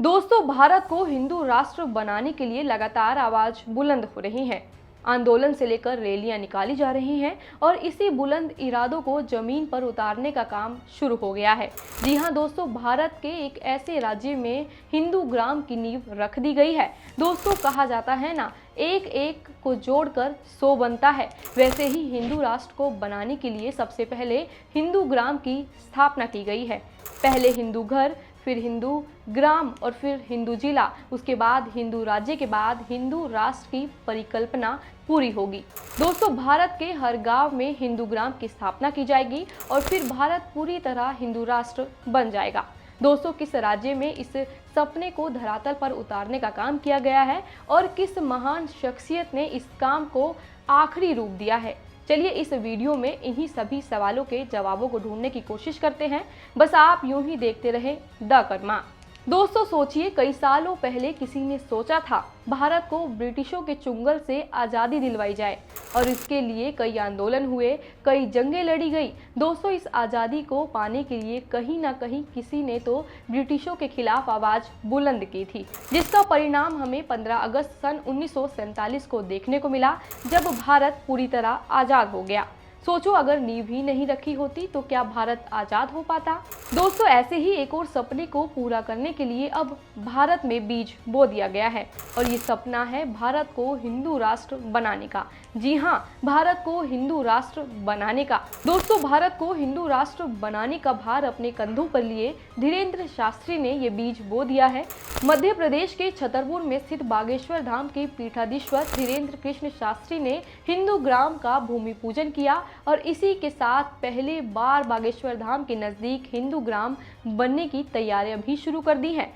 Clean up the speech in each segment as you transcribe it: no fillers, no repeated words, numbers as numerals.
दोस्तों, भारत को हिंदू राष्ट्र बनाने के लिए लगातार आवाज बुलंद हो रही है। आंदोलन से लेकर रैलियां निकाली जा रही हैं और इसी बुलंद इरादों को जमीन पर उतारने का काम शुरू हो गया है। जी हां दोस्तों, भारत के एक ऐसे राज्य में हिंदू ग्राम की नींव रख दी गई है। दोस्तों, कहा जाता है ना, एक एक को जोड़कर 100 बनता है। वैसे ही हिंदू राष्ट्र को बनाने के लिए सबसे पहले हिंदू ग्राम की स्थापना की गई है। पहले हिंदू घर, फिर हिंदू ग्राम और फिर हिंदू जिला, उसके बाद हिंदू राज्य के बाद हिंदू राष्ट्र की परिकल्पना पूरी होगी। दोस्तों, भारत के हर गांव में हिंदू ग्राम की स्थापना की जाएगी और फिर भारत पूरी तरह हिंदू राष्ट्र बन जाएगा। दोस्तों, किस राज्य में इस सपने को धरातल पर उतारने का काम किया गया है और किस महान शख्सियत ने इस काम को आखिरी रूप दिया है? चलिए इस वीडियो में इन्हीं सभी सवालों के जवाबों को ढूंढने की कोशिश करते हैं। बस आप यूं ही देखते रहें द कर्मा। दोस्तों, सोचिए, कई सालों पहले किसी ने सोचा था भारत को ब्रिटिशों के चुंगल से आज़ादी दिलवाई जाए और इसके लिए कई आंदोलन हुए, कई जंगें लड़ी गई। दोस्तों, इस आज़ादी को पाने के लिए कहीं ना कहीं किसी ने तो ब्रिटिशों के खिलाफ आवाज़ बुलंद की थी, जिसका परिणाम हमें 15 अगस्त सन 1947 को देखने को मिला, जब भारत पूरी तरह आज़ाद हो गया। सोचो, अगर नींव ही नहीं रखी होती तो क्या भारत आजाद हो पाता? दोस्तों, ऐसे ही एक और सपने को पूरा करने के लिए अब भारत में बीज बो दिया गया है और ये सपना है भारत को हिंदू राष्ट्र बनाने का। जी हाँ, भारत को हिंदू राष्ट्र बनाने का। दोस्तों, भारत को हिंदू राष्ट्र बनाने का भार अपने कंधों पर लिए धीरेन्द्र शास्त्री ने ये बीज बो दिया है। मध्य प्रदेश के छतरपुर में स्थित बागेश्वर धाम के पीठाधीश्वर धीरेन्द्र कृष्ण शास्त्री ने हिंदू ग्राम का भूमि पूजन किया और इसी के साथ पहले बार बागेश्वर धाम के नजदीक हिंदू ग्राम बनने की तैयारियां भी शुरू कर दी हैं।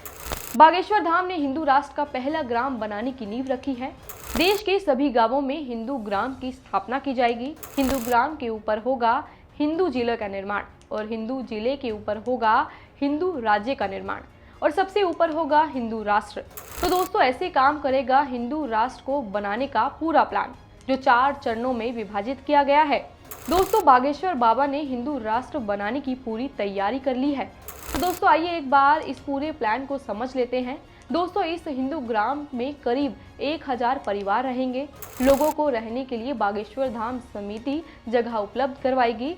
बागेश्वर धाम ने हिंदू राष्ट्र का पहला ग्राम बनाने की नींव रखी है। देश के सभी गांवों में हिंदू ग्राम की स्थापना की जाएगी। हिंदू ग्राम के ऊपर होगा हिंदू जिले का निर्माण और हिंदू जिले के ऊपर होगा हिंदू राज्य का निर्माण और सबसे ऊपर होगा हिंदू राष्ट्र। तो दोस्तों, ऐसे काम करेगा हिंदू राष्ट्र को बनाने का पूरा प्लान, जो 4 चरणों में विभाजित किया गया है। दोस्तों, बागेश्वर बाबा ने हिंदू राष्ट्र बनाने की पूरी तैयारी कर ली है। तो दोस्तों, आइए एक बार इस पूरे प्लान को समझ लेते हैं। दोस्तों, इस हिंदू ग्राम में करीब 1000 परिवार रहेंगे। लोगों को रहने के लिए बागेश्वर धाम समिति जगह उपलब्ध करवाएगी।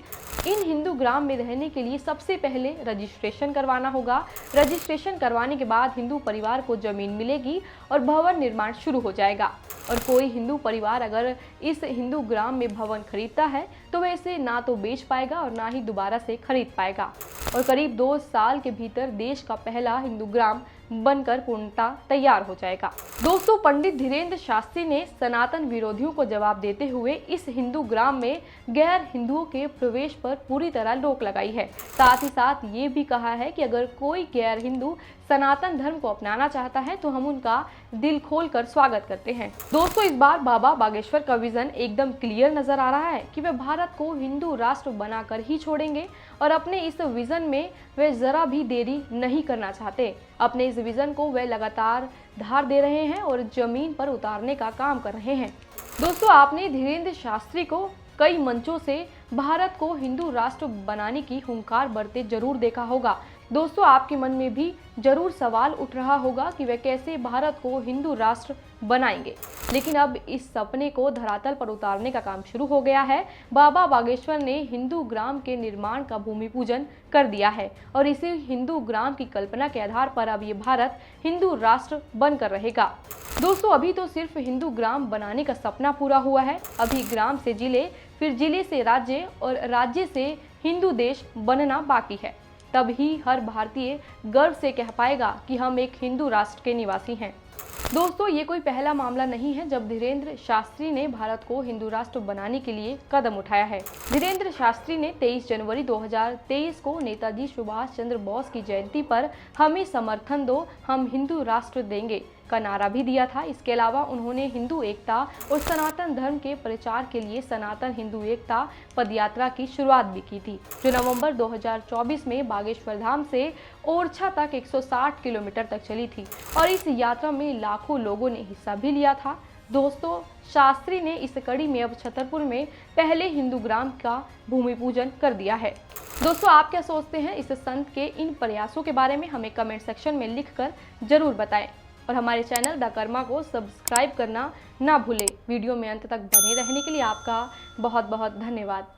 इन हिंदू ग्राम में रहने के लिए सबसे पहले रजिस्ट्रेशन करवाना होगा। रजिस्ट्रेशन करवाने के बाद हिंदू परिवार को जमीन मिलेगी और भवन निर्माण शुरू हो जाएगा। और कोई हिंदू परिवार अगर इस हिंदू ग्राम में भवन खरीदता है तो वह इसे ना तो बेच पाएगा और ना ही दोबारा से खरीद पाएगा। और करीब 2 साल के भीतर देश का पहला हिंदू ग्राम बनकर पूर्णतः तैयार हो जाएगा। दोस्तों, पंडित धीरेन्द्र शास्त्री ने सनातन विरोधियों को जवाब देते हुए इस हिंदू ग्राम में गैर हिंदुओं के प्रवेश पर पूरी तरह रोक लगाई है। साथ ही साथ ये भी कहा है कि अगर कोई गैर हिंदू सनातन धर्म को अपनाना चाहता है तो हम उनका दिल खोलकर स्वागत करते हैं। दोस्तों, इस बार बाबा बागेश्वर का विजन एकदम क्लियर नजर आ रहा है कि वे भारत को हिंदू राष्ट्र बनाकर ही छोड़ेंगे और अपने इस विजन में वे जरा भी देरी नहीं करना चाहते। अपने इस विजन को वे लगातार धार दे रहे हैं और जमीन पर उतारने का काम कर रहे हैं। दोस्तों, आपने धीरेन्द्र शास्त्री को कई मंचों से भारत को हिंदू राष्ट्र बनाने की हुंकार बढ़ते जरूर देखा होगा। दोस्तों, आपके मन में भी जरूर सवाल उठ रहा होगा कि वे कैसे भारत को हिंदू राष्ट्र बनाएंगे। लेकिन अब इस सपने को धरातल पर उतारने का काम शुरू हो गया है। बाबा बागेश्वर ने हिंदू ग्राम के निर्माण का भूमि पूजन कर दिया है और इसी हिंदू ग्राम की कल्पना के आधार पर अब ये भारत हिंदू राष्ट्र बनकर रहेगा। दोस्तों, अभी तो सिर्फ हिंदू ग्राम बनाने का सपना पूरा हुआ है। अभी ग्राम से जिले, फिर जिले से राज्य और राज्य से हिंदू देश बनना बाकी है। तब ही हर भारतीय गर्व से कह पाएगा कि हम एक हिंदू राष्ट्र के निवासी हैं। दोस्तों, ये कोई पहला मामला नहीं है जब धीरेन्द्र शास्त्री ने भारत को हिंदू राष्ट्र बनाने के लिए कदम उठाया है। धीरेन्द्र शास्त्री ने 23 जनवरी 2023 को नेताजी सुभाष चंद्र बोस की जयंती पर हमें समर्थन दो, हम हिंदू राष्ट्र देंगे का नारा भी दिया था। इसके अलावा उन्होंने हिंदू एकता और सनातन धर्म के प्रचार के लिए सनातन हिंदू एकता पदयात्रा की शुरुआत भी की थी, जो नवंबर 2024 में बागेश्वर धाम से ओरछा तक 160 किलोमीटर तक चली थी और इस यात्रा में लाखों लोगों ने हिस्सा भी लिया था। दोस्तों, शास्त्री ने इस कड़ी में अब छतरपुर में पहले हिंदू ग्राम का भूमि पूजन कर दिया है। दोस्तों, आप क्या सोचते हैं इस संत के इन प्रयासों के बारे में? हमें कमेंट सेक्शन में लिखकर जरूर बताएं और हमारे चैनल द कर्मा को सब्सक्राइब करना ना भूलें। वीडियो में अंत तक बने रहने के लिए आपका बहुत बहुत धन्यवाद।